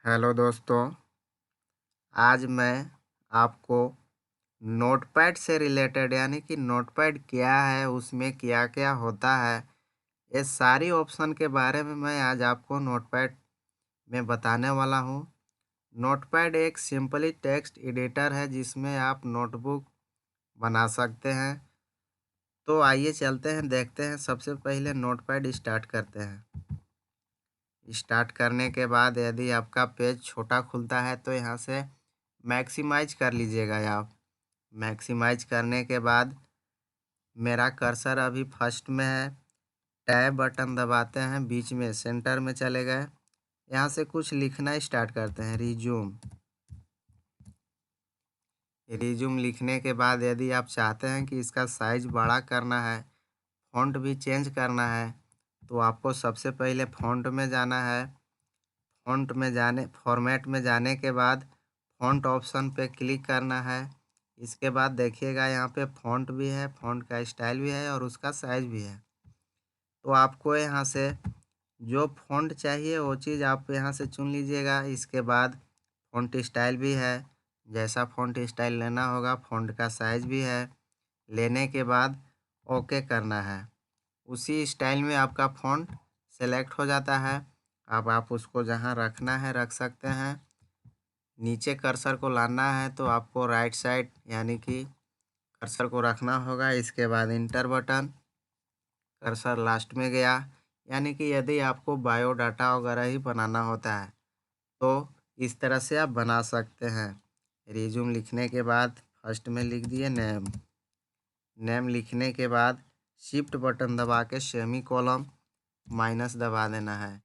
Hello दोस्तों। आज मैं आपको नोटपैड से रिलेटेड यानी कि नोटपैड क्या है, उसमें क्या क्या होता है, ये सारी ऑप्शन के बारे में मैं आज आपको नोटपैड में बताने वाला हूँ। नोटपैड एक सिंपली टेक्स्ट एडिटर है जिसमें आप नोटबुक बना सकते हैं। तो आइए चलते हैं, देखते हैं। सबसे पहले नोटपैड स्टार्ट करते हैं। स्टार्ट करने के बाद यदि आपका पेज छोटा खुलता है तो यहाँ से मैक्सिमाइज कर लीजिएगा आप। मैक्सिमाइज करने के बाद मेरा कर्सर अभी फर्स्ट में है। टैब बटन दबाते हैं, बीच में सेंटर में चले गए। यहाँ से कुछ लिखना स्टार्ट करते हैं, रिज्यूम। रिज्यूम लिखने के बाद यदि आप चाहते हैं कि इसका साइज बड़ा करना है, फ़ॉन्ट भी चेंज करना है, तो आपको सबसे पहले फ़ॉन्ट में जाना है। फॉर्मेट में जाने के बाद फ़ॉन्ट ऑप्शन पे क्लिक करना है। इसके बाद देखिएगा यहाँ पे फ़ॉन्ट भी है, फ़ॉन्ट का स्टाइल भी है और उसका साइज़ भी है। तो आपको यहाँ से जो फ़ॉन्ट चाहिए वो चीज़ आप यहाँ से चुन लीजिएगा। इसके बाद फ़ॉन्ट स्टाइल भी है, जैसा फ़ॉन्ट स्टाइल लेना होगा। फ़ॉन्ट का साइज़ भी है। लेने के बाद ओके करना है। उसी स्टाइल में आपका फ़ॉन्ट सेलेक्ट हो जाता है। अब आप उसको जहाँ रखना है रख सकते हैं। नीचे कर्सर को लाना है तो आपको राइट साइड यानी कि कर्सर को रखना होगा। इसके बाद इंटर बटन, कर्सर लास्ट में गया। यानी कि यदि आपको बायोडाटा वगैरह ही बनाना होता है तो इस तरह से आप बना सकते हैं। रिज्यूम लिखने के बाद फर्स्ट में लिख दिए नेम। नेम लिखने के बाद शिफ्ट बटन दबा के सेमी कॉलम माइनस दबा देना है।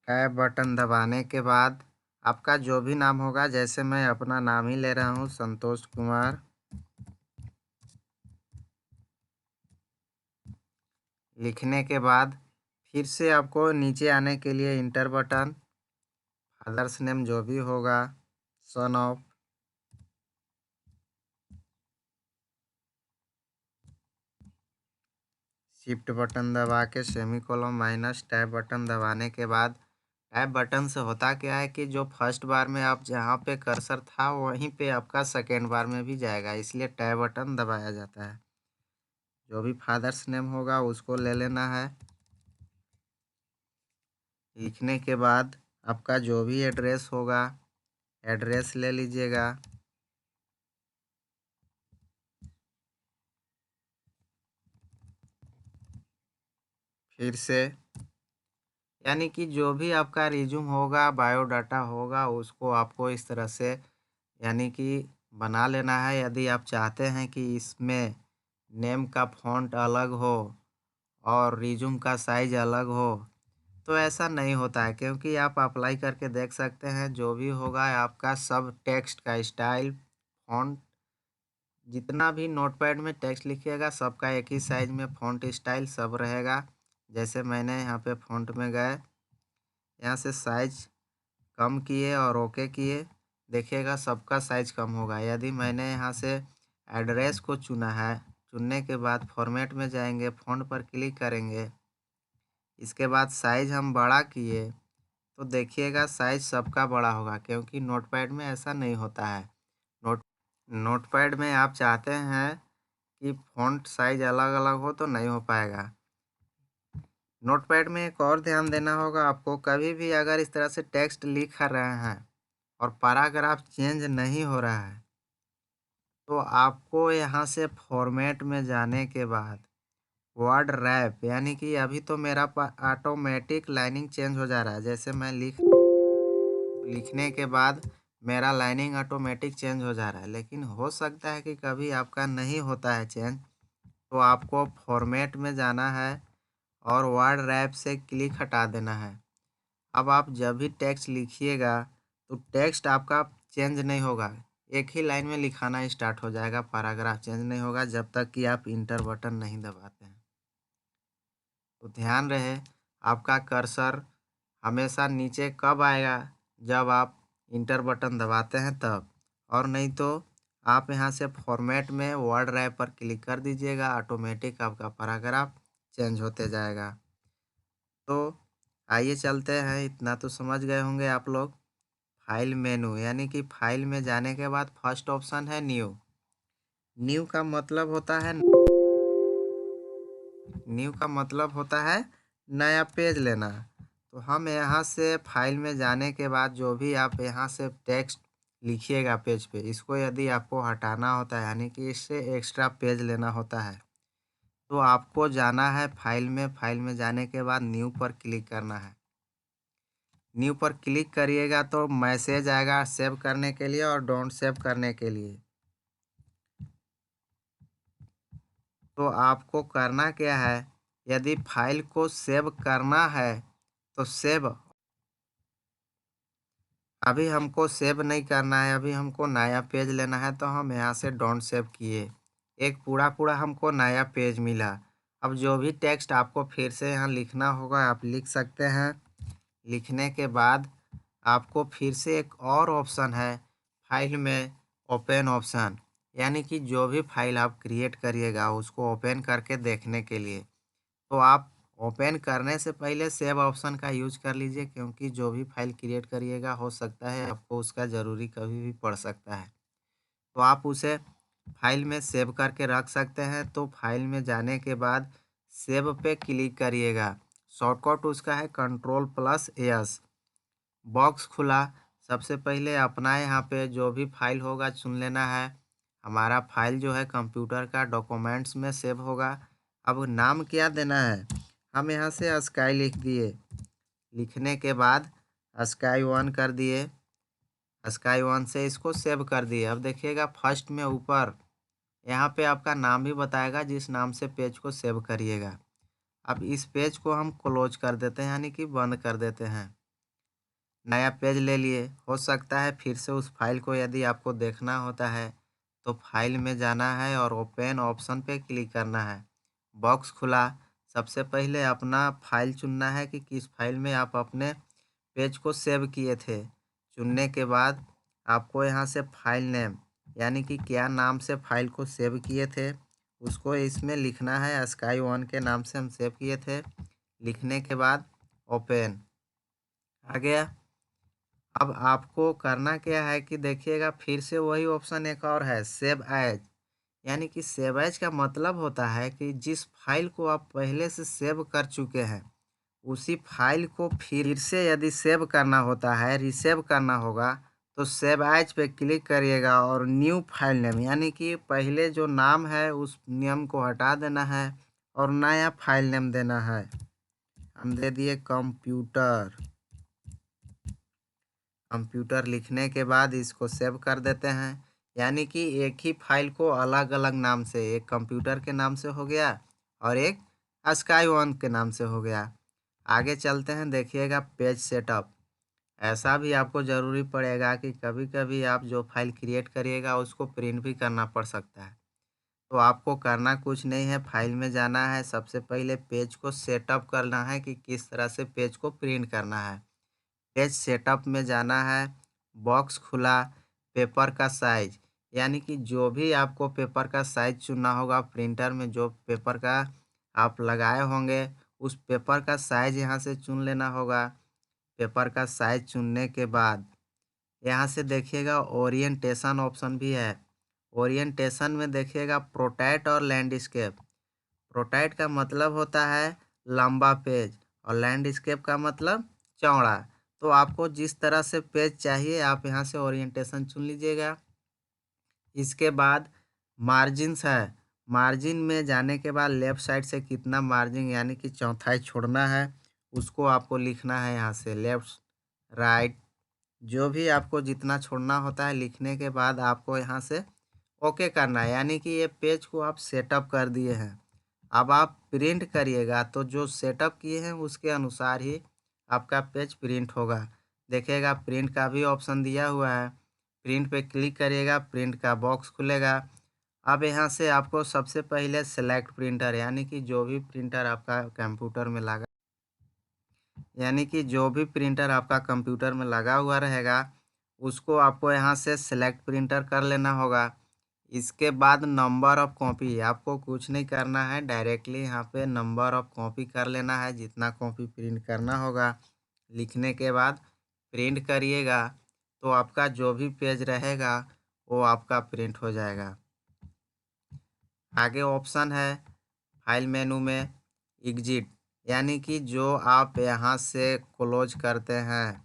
टैब बटन दबाने के बाद आपका जो भी नाम होगा, जैसे मैं अपना नाम ही ले रहा हूँ, संतोष कुमार। लिखने के बाद फिर से आपको नीचे आने के लिए इंटर बटन, फादर्स नेम जो भी होगा, सन ऑफ, शिफ्ट बटन दबा के semi column minus tab button दबाने के बाद टैब बटन से होता क्या है कि जो फर्स्ट बार में आप जहाँ पे कर्सर था वहीं पे आपका सेकेंड बार में भी जाएगा, इसलिए टैब बटन दबाया जाता है। जो भी फादर्स नेम होगा उसको ले लेना है। लिखने के बाद आपका जो भी एड्रेस होगा एड्रेस ले लीजिएगा। फिर से यानी कि जो भी आपका रिज्यूम होगा, बायोडाटा होगा, उसको आपको इस तरह से यानी कि बना लेना है। यदि आप चाहते हैं कि इसमें नेम का फ़ॉन्ट अलग हो और रिज्यूम का साइज़ अलग हो तो ऐसा नहीं होता है, क्योंकि आप अप्लाई करके देख सकते हैं। जो भी होगा आपका सब टेक्स्ट का स्टाइल, फ़ॉन्ट, जितना भी नोटपैड में टेक्स्ट लिखिएगा सबका एक ही साइज़ में फ़ॉन्ट स्टाइल सब रहेगा। जैसे मैंने यहाँ पे फ़ॉन्ट में गए, यहाँ से साइज़ कम किए और ओके किए, देखिएगा सबका साइज़ कम होगा। यदि मैंने यहाँ से एड्रेस को चुना है, चुनने के बाद फॉर्मेट में जाएंगे, फ़ॉन्ट पर क्लिक करेंगे। इसके बाद साइज़ हम बड़ा किए तो देखिएगा साइज़ सबका बड़ा होगा, क्योंकि नोटपैड में ऐसा नहीं होता है। नोट नोटपैड में आप चाहते हैं कि फ़ॉन्ट साइज़ अलग अलग हो तो नहीं हो पाएगा। नोटपैड में एक और ध्यान देना होगा आपको, कभी भी अगर इस तरह से टेक्स्ट लिख रहे हैं और पैराग्राफ चेंज नहीं हो रहा है तो आपको यहाँ से फॉर्मेट में जाने के बाद वर्ड रैप, यानी कि अभी तो मेरा ऑटोमेटिक लाइनिंग चेंज हो जा रहा है। जैसे मैं लिखने के बाद मेरा लाइनिंग ऑटोमेटिक चेंज हो जा रहा है, लेकिन हो सकता है कि कभी आपका नहीं होता है चेंज। तो आपको फॉर्मेट में जाना है और वर्ड रैप से क्लिक हटा देना है। अब आप जब भी टेक्स्ट लिखिएगा तो टेक्स्ट आपका चेंज नहीं होगा, एक ही लाइन में लिखाना स्टार्ट हो जाएगा, पैराग्राफ चेंज नहीं होगा जब तक कि आप इंटर बटन नहीं दबाते हैं। तो ध्यान रहे, आपका कर्सर हमेशा नीचे कब आएगा, जब आप इंटर बटन दबाते हैं तब, और नहीं तो आप यहाँ से फॉर्मेट में वर्ड रैप पर क्लिक कर दीजिएगा, ऑटोमेटिक आपका पैराग्राफ चेंज होते जाएगा। तो आइए चलते हैं, इतना तो समझ गए होंगे आप लोग। फाइल मेनू यानी कि फाइल में जाने के बाद फर्स्ट ऑप्शन है न्यू। न्यू का मतलब होता है नया पेज लेना। तो हम यहाँ से फाइल में जाने के बाद जो भी आप यहाँ से टेक्स्ट लिखिएगा पेज पे, इसको यदि आपको हटाना होता है यानी कि इससे एक्स्ट्रा पेज लेना होता है, तो आपको जाना है फाइल में। फाइल में जाने के बाद न्यू पर क्लिक करना है। न्यू पर क्लिक करिएगा तो मैसेज आएगा सेव करने के लिए और डोंट सेव करने के लिए। तो आपको करना क्या है, यदि फाइल को सेव करना है तो सेव, अभी हमको सेव नहीं करना है, अभी हमको नया पेज लेना है, तो हम यहाँ से डोंट सेव किए, एक पूरा हमको नया पेज मिला। अब जो भी टेक्स्ट आपको फिर से यहाँ लिखना होगा आप लिख सकते हैं। लिखने के बाद आपको फिर से एक और ऑप्शन है फाइल में, ओपन ऑप्शन, यानी कि जो भी फाइल आप क्रिएट करिएगा उसको ओपन करके देखने के लिए। तो आप ओपन करने से पहले सेव ऑप्शन का यूज कर लीजिए, क्योंकि जो भी फाइल क्रिएट करिएगा हो सकता है आपको उसका ज़रूरी कभी भी पड़ सकता है। तो आप उसे फाइल में सेव करके रख सकते हैं। तो फाइल में जाने के बाद सेव पे क्लिक करिएगा। शॉर्टकट उसका है Ctrl+S। बॉक्स खुला, सबसे पहले अपना यहाँ पे जो भी फाइल होगा चुन लेना है। हमारा फाइल जो है कंप्यूटर का डॉक्यूमेंट्स में सेव होगा। अब नाम क्या देना है, हम यहाँ से स्काई लिख दिए। लिखने के बाद Sky1 कर दिए। Sky1 से इसको सेव कर दिए। अब देखिएगा फर्स्ट में ऊपर यहाँ पे आपका नाम भी बताएगा जिस नाम से पेज को सेव करिएगा। अब इस पेज को हम क्लोज कर देते हैं यानी कि बंद कर देते हैं। नया पेज ले लिए। हो सकता है फिर से उस फाइल को यदि आपको देखना होता है तो फाइल में जाना है और ओपन ऑप्शन पे क्लिक करना है। बॉक्स खुला, सबसे पहले अपना फाइल चुनना है कि किस फाइल में आप अपने पेज को सेव किए थे। चुनने के बाद आपको यहाँ से फाइल नेम यानी कि क्या नाम से फाइल को सेव किए थे उसको इसमें लिखना है। Sky1 के नाम से हम सेव किए थे। लिखने के बाद ओपन आ गया। अब आपको करना क्या है कि देखिएगा फिर से वही ऑप्शन एक और है सेव एज, यानी कि सेव एज का मतलब होता है कि जिस फाइल को आप पहले से सेव कर चुके हैं उसी फाइल को फिर से यदि सेव करना होता है, रिसेव करना होगा, तो सेव एज पे क्लिक करिएगा और न्यू फाइल नेम यानी कि पहले जो नाम है उस नेम को हटा देना है और नया फाइल नेम देना है। हम दे दिए कंप्यूटर। कंप्यूटर लिखने के बाद इसको सेव कर देते हैं, यानी कि एक ही फाइल को अलग अलग नाम से, एक कंप्यूटर के नाम से हो गया और एक Sky1 के नाम से हो गया। आगे चलते हैं, देखिएगा पेज सेटअप। ऐसा भी आपको ज़रूरी पड़ेगा कि कभी कभी आप जो फाइल क्रिएट करिएगा उसको प्रिंट भी करना पड़ सकता है। तो आपको करना कुछ नहीं है, फाइल में जाना है, सबसे पहले पेज को सेटअप करना है कि किस तरह से पेज को प्रिंट करना है। पेज सेटअप में जाना है, बॉक्स खुला, पेपर का साइज, यानी कि जो भी आपको पेपर का साइज चुनना होगा, प्रिंटर में जो पेपर का आप लगाए होंगे उस पेपर का साइज यहाँ से चुन लेना होगा। पेपर का साइज चुनने के बाद यहाँ से देखिएगा ओरिएंटेशन ऑप्शन भी है। ओरिएंटेशन में देखिएगा प्रोटेक्ट और लैंडस्केप। प्रोटेक्ट का मतलब होता है लंबा पेज और लैंडस्केप का मतलब चौड़ा। तो आपको जिस तरह से पेज चाहिए आप यहाँ से ओरिएंटेशन चुन लीजिएगा। इसके बाद मार्जिन्स है। मार्जिन में जाने के बाद लेफ़्ट साइड से कितना मार्जिन यानी कि चौथाई छोड़ना है उसको आपको लिखना है। यहाँ से लेफ़्ट राइट जो भी आपको जितना छोड़ना होता है लिखने के बाद आपको यहाँ से ओके करना है, यानी कि ये पेज को आप सेटअप कर दिए हैं। अब आप प्रिंट करिएगा तो जो सेटअप किए हैं उसके अनुसार ही आपका पेज प्रिंट होगा। देखिएगा प्रिंट का भी ऑप्शन दिया हुआ है। प्रिंट पे क्लिक करिएगा, प्रिंट का बॉक्स खुलेगा। अब यहाँ से आपको सबसे पहले सेलेक्ट प्रिंटर यानी कि जो भी प्रिंटर आपका कंप्यूटर में लगा, यानी कि जो भी प्रिंटर आपका कंप्यूटर में लगा हुआ रहेगा उसको आपको यहाँ से सेलेक्ट प्रिंटर कर लेना होगा। इसके बाद नंबर ऑफ कॉपी, आपको कुछ नहीं करना है, डायरेक्टली यहाँ पे नंबर ऑफ कॉपी कर लेना है। जितना कॉपी प्रिंट करना होगा लिखने के बाद प्रिंट करिएगा तो आपका जो भी पेज रहेगा वो आपका प्रिंट हो जाएगा। आगे ऑप्शन है फाइल मेनू में एग्जिट, यानी कि जो आप यहाँ से क्लोज करते हैं।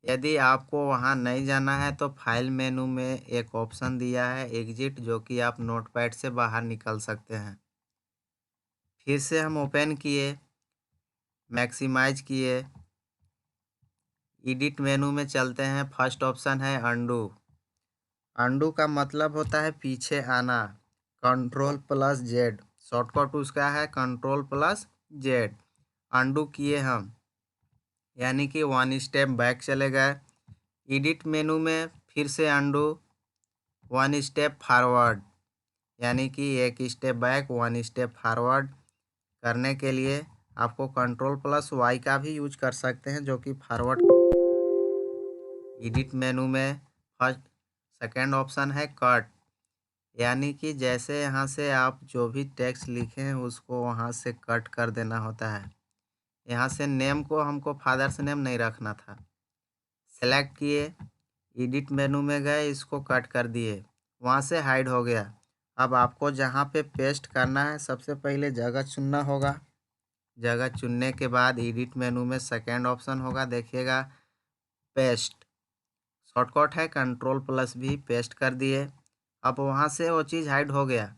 यदि आपको वहाँ नहीं जाना है तो फाइल मेनू में एक ऑप्शन दिया है एग्जिट, जो कि आप नोटपैड से बाहर निकल सकते हैं। फिर से हम ओपन किए, मैक्सिमाइज किए, एडिट मेनू में चलते हैं। फर्स्ट ऑप्शन है अंडू। अंडू का मतलब होता है पीछे आना। Ctrl+Z, शॉर्टकट उसका है Ctrl+Z। अंडू किए हम, यानी कि 1 स्टेप बैक चले गए। एडिट मेनू में फिर से अंडू, 1 स्टेप फॉरवर्ड, यानी कि 1 स्टेप बैक 1 स्टेप फॉरवर्ड करने के लिए आपको Ctrl+Y का भी यूज कर सकते हैं, जो कि फॉरवर्ड। एडिट मेनू में फर्स्ट सेकेंड ऑप्शन है कट, यानी कि जैसे यहाँ से आप जो भी टेक्स्ट लिखे हैं उसको वहाँ से कट कर देना होता है। यहाँ से नेम को हमको फादर्स नेम नहीं रखना था। सेलेक्ट किए, एडिट मेनू में गए, इसको कट कर दिए, वहाँ से हाइड हो गया। अब आपको जहाँ पे पेस्ट करना है सबसे पहले जगह चुनना होगा। जगह चुनने के बाद एडिट मेनू में सेकेंड ऑप्शन होगा, देखिएगा पेस्ट, शॉर्टकट है Ctrl+V, पेस्ट कर दिए। अब वहाँ से वो चीज़ हाइड हो गया।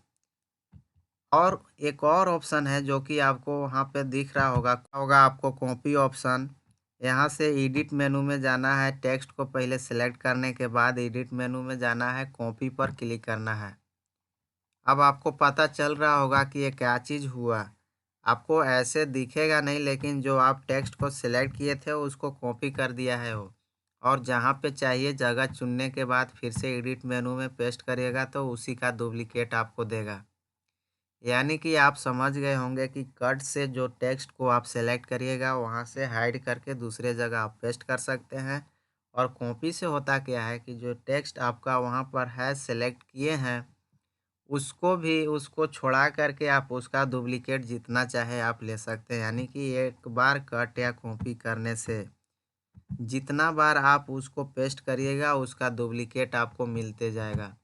और एक और ऑप्शन है जो कि आपको वहाँ पे दिख रहा होगा आपको कॉपी ऑप्शन। यहाँ से एडिट मेनू में जाना है, टेक्स्ट को पहले सेलेक्ट करने के बाद एडिट मेनू में जाना है, कॉपी पर क्लिक करना है। अब आपको पता चल रहा होगा कि ये क्या चीज़ हुआ। आपको ऐसे दिखेगा नहीं, लेकिन जो आप टेक्स्ट को सिलेक्ट किए थे उसको कॉपी कर दिया है वो। और जहाँ पे चाहिए जगह चुनने के बाद फिर से एडिट मेनू में पेस्ट करिएगा तो उसी का डुप्लीकेट आपको देगा। यानी कि आप समझ गए होंगे कि कट से जो टेक्स्ट को आप सेलेक्ट करिएगा वहाँ से हाइड करके दूसरे जगह आप पेस्ट कर सकते हैं। और कॉपी से होता क्या है कि जो टेक्स्ट आपका वहाँ पर है सेलेक्ट किए हैं उसको छोड़ा करके आप उसका डुप्लीकेट जितना चाहे आप ले सकते हैं। यानी कि एक बार कट या कॉपी करने से जितना बार आप उसको पेस्ट करिएगा उसका डुप्लीकेट आपको मिलते जाएगा।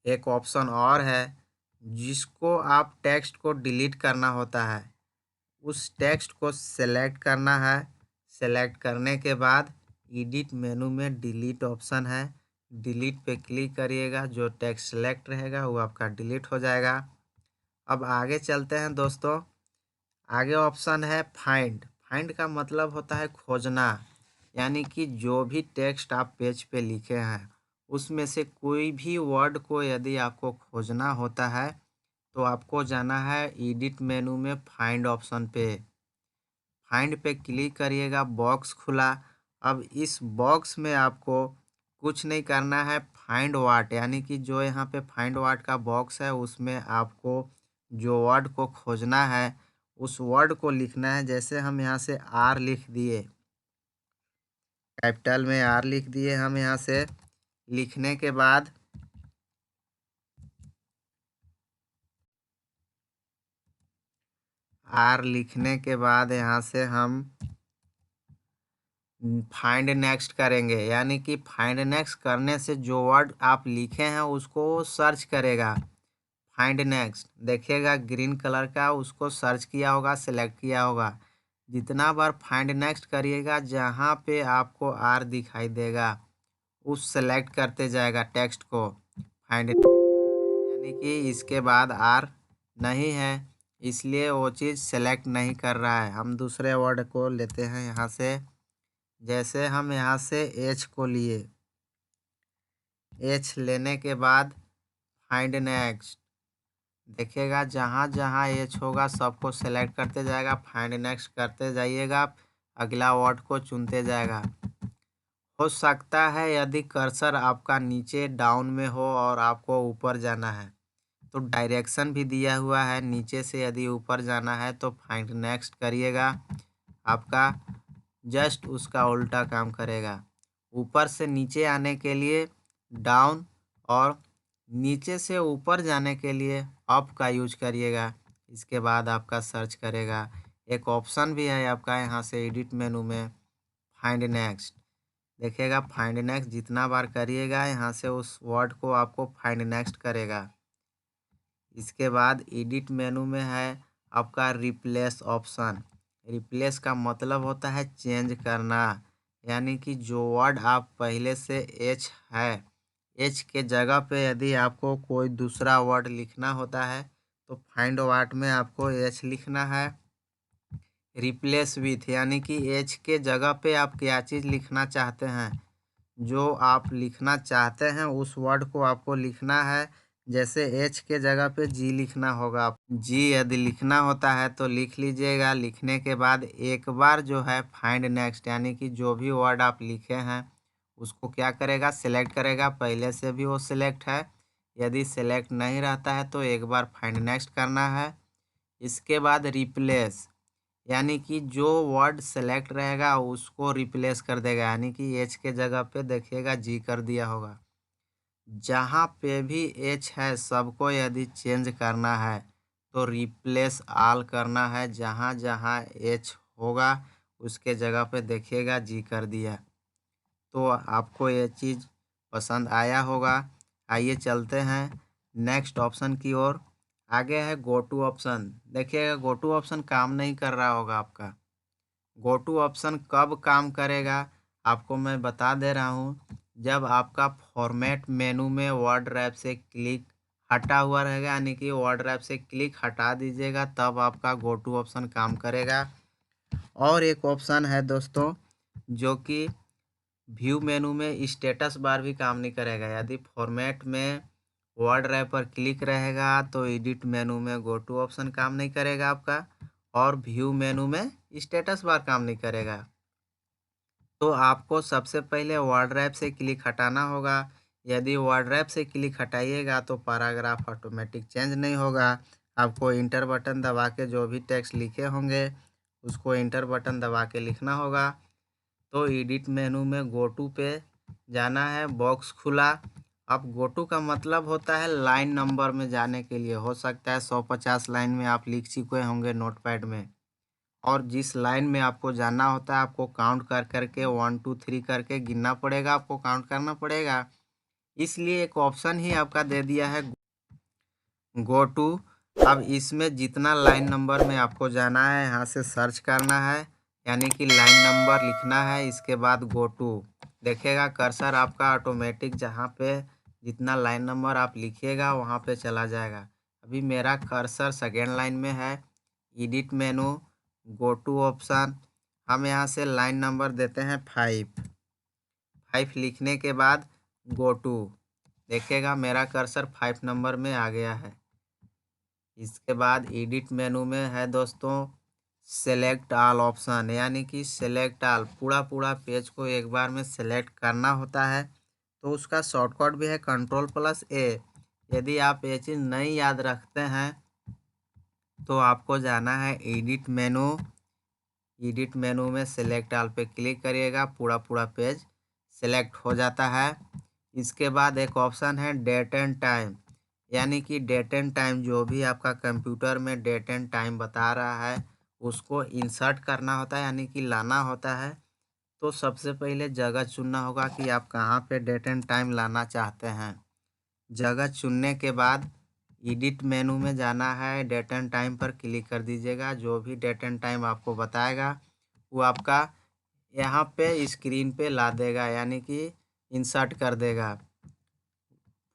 एक ऑप्शन और है जिसको आप टेक्स्ट को डिलीट करना होता है। उस टेक्स्ट को सेलेक्ट करना है, सेलेक्ट करने के बाद एडिट मेनू में डिलीट ऑप्शन है, डिलीट पे क्लिक करिएगा, जो टेक्स्ट सेलेक्ट रहेगा वो आपका डिलीट हो जाएगा। अब आगे चलते हैं दोस्तों। आगे ऑप्शन है फाइंड। फाइंड का मतलब होता है खोजना, यानी कि जो भी टेक्स्ट आप पेज पे लिखे हैं उसमें से कोई भी वर्ड को यदि आपको खोजना होता है तो आपको जाना है एडिट मेनू में फाइंड ऑप्शन पे। फाइंड पे क्लिक करिएगा, बॉक्स खुला। अब इस बॉक्स में आपको कुछ नहीं करना है, फाइंड वाट, यानी कि जो यहाँ पे फाइंड वाट का बॉक्स है उसमें आपको जो वर्ड को खोजना है उस वर्ड को लिखना है। जैसे हम यहाँ से आर लिख दिए, कैपिटल में आर लिख दिए हम यहाँ से। लिखने के बाद आर लिखने के बाद यहाँ से हम फाइंड नेक्स्ट करेंगे, यानी कि फाइंड नेक्स्ट करने से जो वर्ड आप लिखे हैं उसको सर्च करेगा। फाइंड नेक्स्ट देखिएगा ग्रीन कलर का, उसको सर्च किया होगा, सेलेक्ट किया होगा। जितना बार फाइंड नेक्स्ट करिएगा जहाँ पे आपको आर दिखाई देगा उस सेलेक्ट करते जाएगा टेक्स्ट को फाइंड, यानी कि इसके बाद आर नहीं है इसलिए वो चीज़ सेलेक्ट नहीं कर रहा है। हम दूसरे वर्ड को लेते हैं यहाँ से। जैसे हम यहाँ से एच को लिए, एच लेने के बाद फाइंड नेक्स्ट देखिएगा जहाँ जहाँ एच होगा सबको सेलेक्ट करते जाएगा, फाइंड नेक्स्ट करते जाइएगा, अगला वर्ड को चुनते जाएगा। हो सकता है यदि कर्सर आपका नीचे डाउन में हो और आपको ऊपर जाना है तो डायरेक्शन भी दिया हुआ है, नीचे से यदि ऊपर जाना है तो फाइंड नेक्स्ट करिएगा, आपका जस्ट उसका उल्टा काम करेगा। ऊपर से नीचे आने के लिए डाउन और नीचे से ऊपर जाने के लिए अप का यूज करिएगा। इसके बाद आपका सर्च करेगा। एक ऑप्शन भी है आपका यहाँ से एडिट मेनू में, फाइंड नेक्स्ट। देखिएगा फाइंड नेक्स्ट जितना बार करिएगा यहाँ से उस वर्ड को आपको फाइंड नेक्स्ट करेगा। इसके बाद एडिट मेनू में है आपका रिप्लेस ऑप्शन। रिप्लेस का मतलब होता है चेंज करना, यानी कि जो वर्ड आप पहले से एच है, एच के जगह पे यदि आपको कोई दूसरा वर्ड लिखना होता है तो फाइंड वर्ड में आपको एच लिखना है। रिप्लेस विथ यानी कि एच के जगह पे आप क्या चीज़ लिखना चाहते हैं, जो आप लिखना चाहते हैं उस वर्ड को आपको लिखना है। जैसे एच के जगह पे जी लिखना होगा। जी यदि लिखना होता है तो लिख लीजिएगा। लिखने के बाद एक बार जो है फाइंड नेक्स्ट यानी कि जो भी वर्ड आप लिखे हैं उसको क्या करेगा, सिलेक्ट करेगा। पहले से भी वो सिलेक्ट है, यदि सिलेक्ट नहीं रहता है तो एक बार फाइंड नेक्स्ट करना है। इसके बाद रिप्लेस यानी कि जो वर्ड सेलेक्ट रहेगा उसको रिप्लेस कर देगा, यानी कि एच के जगह पे देखिएगा जी कर दिया होगा। जहाँ पे भी एच है सबको यदि चेंज करना है तो रिप्लेस आल करना है। जहाँ जहाँ एच होगा उसके जगह पे देखिएगा जी कर दिया। तो आपको ये चीज़ पसंद आया होगा। आइए चलते हैं नेक्स्ट ऑप्शन की ओर। आगे है गो टू ऑप्शन। देखिएगा गो टू ऑप्शन काम नहीं कर रहा होगा आपका। गो टू ऑप्शन कब काम करेगा आपको मैं बता दे रहा हूँ। जब आपका फॉर्मेट मेनू में वर्ड रैप से क्लिक हटा हुआ रहेगा, यानी कि वर्ड रैप से क्लिक हटा दीजिएगा तब आपका गो टू ऑप्शन काम करेगा। और एक ऑप्शन है दोस्तों जो कि व्यू मेनू में स्टेटस बार भी काम नहीं करेगा। यदि फॉर्मेट में वर्ड रैप पर क्लिक रहेगा तो एडिट मेनू में गो टू ऑप्शन काम नहीं करेगा आपका, और व्यू मेनू में स्टेटस बार काम नहीं करेगा। तो आपको सबसे पहले वर्ड रैप से क्लिक हटाना होगा। यदि वर्ड रैप से क्लिक हटाइएगा तो पैराग्राफ ऑटोमेटिक चेंज नहीं होगा। आपको इंटर बटन दबा के जो भी टेक्स्ट लिखे होंगे उसको इंटर बटन दबा के लिखना होगा। तो एडिट मेनू में गो टू पे जाना है, बॉक्स खुला। अब गो टू का मतलब होता है लाइन नंबर में जाने के लिए। हो सकता है 150 लाइन में आप लिख चुके होंगे नोटपैड में, और जिस लाइन में आपको जाना होता है आपको काउंट कर करके 1 2 3 करके गिनना पड़ेगा, आपको काउंट करना पड़ेगा। इसलिए एक ऑप्शन ही आपका दे दिया है गो टू। अब इसमें जितना लाइन नंबर में आपको जाना है यहाँ से सर्च करना है, यानी कि लाइन नंबर लिखना है। इसके बाद गो टू देखिएगा कर्सर आपका ऑटोमेटिक जहाँ पे जितना लाइन नंबर आप लिखिएगा वहाँ पे चला जाएगा। अभी मेरा कर्सर सेकेंड लाइन में है। Edit menu, go to option, हम यहाँ से लाइन नंबर देते हैं 5 लिखने के बाद गो टू। देखिएगा मेरा कर्सर 5 नंबर में आ गया है। इसके बाद एडिट मेनू में है दोस्तों सेलेक्ट ऑल ऑप्शन, यानी कि सेलेक्ट ऑल पूरा पेज को एक बार में सेलेक्ट करना होता है। तो उसका शॉर्टकट भी है Ctrl+A। यदि आप ये चीज़ नहीं याद रखते हैं तो आपको जाना है एडिट मेनू। एडिट मेनू में सेलेक्ट ऑल पे क्लिक करिएगा, पूरा पेज सेलेक्ट हो जाता है। इसके बाद एक ऑप्शन है डेट एंड टाइम, यानी कि डेट एंड टाइम जो भी आपका कंप्यूटर में डेट एंड टाइम बता रहा है उसको इंसर्ट करना होता है, यानी कि लाना होता है। तो सबसे पहले जगह चुनना होगा कि आप कहाँ पे डेट एंड टाइम लाना चाहते हैं। जगह चुनने के बाद एडिट मेनू में जाना है, डेट एंड टाइम पर क्लिक कर दीजिएगा। जो भी डेट एंड टाइम आपको बताएगा वो आपका यहाँ पे स्क्रीन पे ला देगा, यानी कि इंसर्ट कर देगा।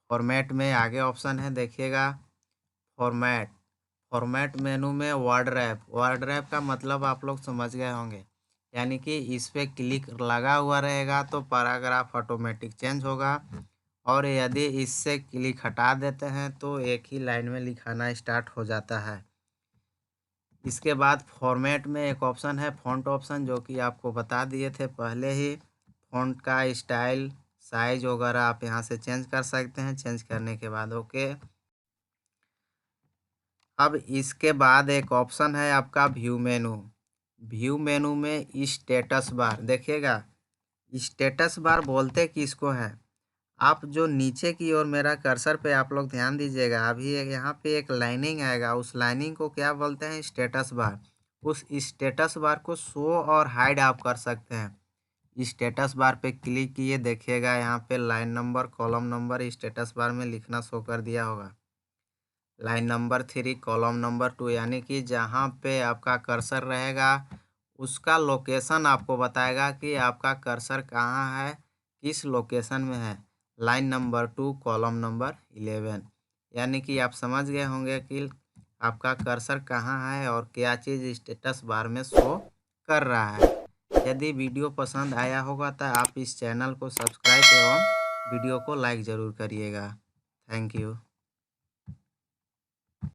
फॉर्मेट में आगे ऑप्शन है देखिएगा फॉर्मेट मेनू में वर्ड रैप का मतलब आप लोग समझ गए होंगे, यानी कि इस पे क्लिक लगा हुआ रहेगा तो पैराग्राफ ऑटोमेटिक चेंज होगा, और यदि इससे क्लिक हटा देते हैं तो एक ही लाइन में लिखाना स्टार्ट हो जाता है। इसके बाद फॉर्मेट में एक ऑप्शन है फ़ॉन्ट ऑप्शन, जो कि आपको बता दिए थे पहले ही। फ़ॉन्ट का स्टाइल साइज वगैरह आप यहाँ से चेंज कर सकते हैं। चेंज करने के बाद ओके। अब इसके बाद एक ऑप्शन है आपका व्यू मेनू। व्यू मेनू में स्टेटस बार देखिएगा, स्टेटस बार बोलते किसको है? आप जो नीचे की ओर मेरा कर्सर पे आप लोग ध्यान दीजिएगा, अभी यहाँ पे एक लाइनिंग आएगा, उस लाइनिंग को क्या बोलते हैं? Status bar. उस स्टेटस बार को शो और हाइड आप कर सकते हैं। स्टेटस बार पे क्लिक किए, देखिएगा यहाँ पे line number, column number status bar में लिखना शो कर दिया होगा। लाइन नंबर 3, कॉलम नंबर 2, यानी कि जहाँ पे आपका कर्सर रहेगा उसका लोकेशन आपको बताएगा कि आपका कर्सर कहाँ है, किस लोकेशन में है। लाइन नंबर 2, कॉलम नंबर 11, यानी कि आप समझ गए होंगे कि आपका कर्सर कहाँ है और क्या चीज़ स्टेटस बार में शो कर रहा है। यदि वीडियो पसंद आया होगा तो आप इस चैनल को सब्सक्राइब एवं वीडियो को लाइक ज़रूर करिएगा। Thank you.